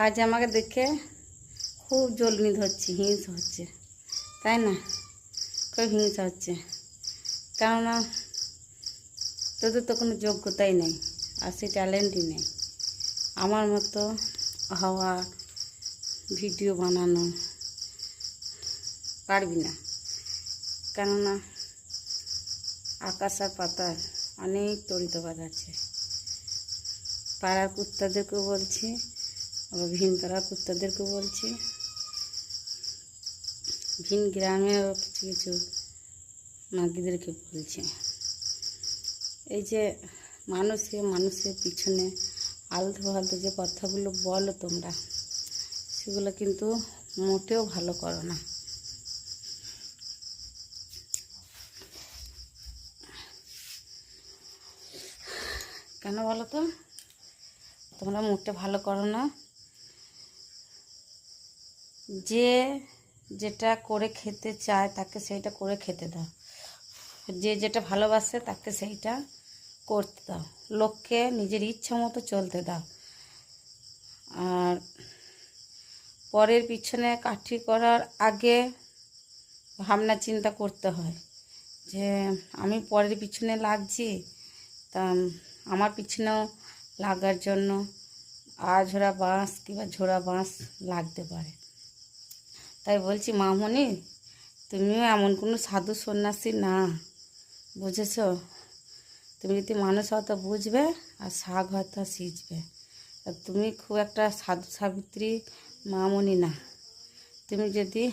আজ আমাকে দেখে খুব জ্বলনি ধরছে, হিংসা হচ্ছে, তাই না? খুব হিংসা হচ্ছে, কেননা তোদের তো কোনো যোগ্যতাই নেই আর সেই ট্যালেন্টই নেই আমার মতো হওয়া, ভিডিও বানানো পারবি না। কেননা আকাশ আর পাতাল অনেক তড়িতবাদ আছে। পাড়ার কুত্তাদেরকেও বলছি, আবার ভিন পাড়ার কুত্তাদেরকেও বলছি, ভিন গ্রামের কিছু কিছু মাগিদেরকে বলছি, এই যে মানুষের পিছনে আলতু ফালতু যে কথাগুলো বলো তোমরা, সেগুলো কিন্তু মোটেও ভালো করো না। কেন বলো তো? তোমরা মোটে ভালো করো না। যে যেটা করে খেতে চায় তাকে সেইটা করে খেতে দাও, যে যেটা ভালোবাসে তাকে সেইটা করতে দাও, লোককে নিজের ইচ্ছা মতো চলতে দাও। আর পরের পিছনে কাঠি করার আগে ভাবনা চিন্তা করতে হয় যে আমি পরের পিছনে লাগছি, তা আমার পিছনেও লাগার জন্য আঝোড়া বাঁশ কিংবা ঝোড়া বাঁশ লাগতে পারে। তাই বলছি মামনি, তুমিও এমন কোনো সাধু সন্ন্যাসী না, বুঝেছ? তুমি যদি মানুষ হয়তো বুঝবে আর শাক হয়তো সিঁচবে। আর তুমি খুব একটা সাধু সাবিত্রী মামনি না। তুমি যদি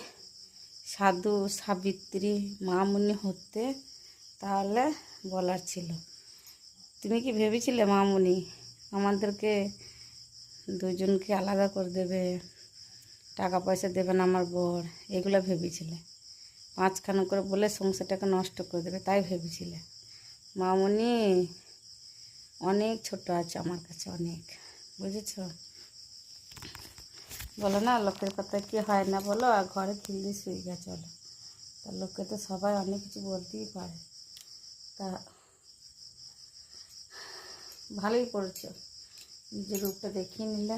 সাধু সাবিত্রী মামনি হতে তাহলে বলার ছিল। তুমি কি ভেবেছিলে মামনি আমাদেরকে দুজনকে আলাদা করে দেবে, টাকা পয়সা দেবে না আমার বর, এগুলো ভেবেছিলে? পাঁচখানা করে বলে সংসারটাকে নষ্ট করে দেবে, তাই ভেবেছিলে? মামনি অনেক ছোট আছে আমার কাছে, অনেক, বুঝেছ? বলো না লোকের কথা কি হয় না বলো, আর ঘরে খিল্লি শুয়ে গেছে চলো। তা লোককে তো সবাই অনেক কিছু বলতেই পারে। তা ভালোই করেছো, নিজের রূপটা দেখিয়ে নিলে,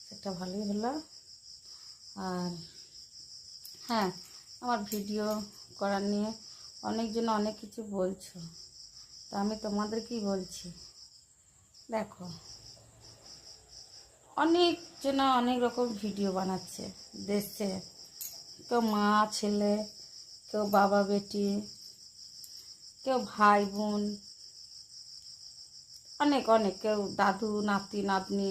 সেটা ভালোই হলো। আর হ্যাঁ, আমার ভিডিও করা নিয়ে অনেকজন অনেক কিছু বলছো, তা আমি তোমাদেরকেই বলছি, দেখো অনেকজন অনেক রকম ভিডিও বানাচ্ছে দেশে, কেউ মা ছেলে, কেউ বাবা বেটি, কেউ ভাই বোন, অনেক অনেক, কেউ দাদু নাতি নাতনি,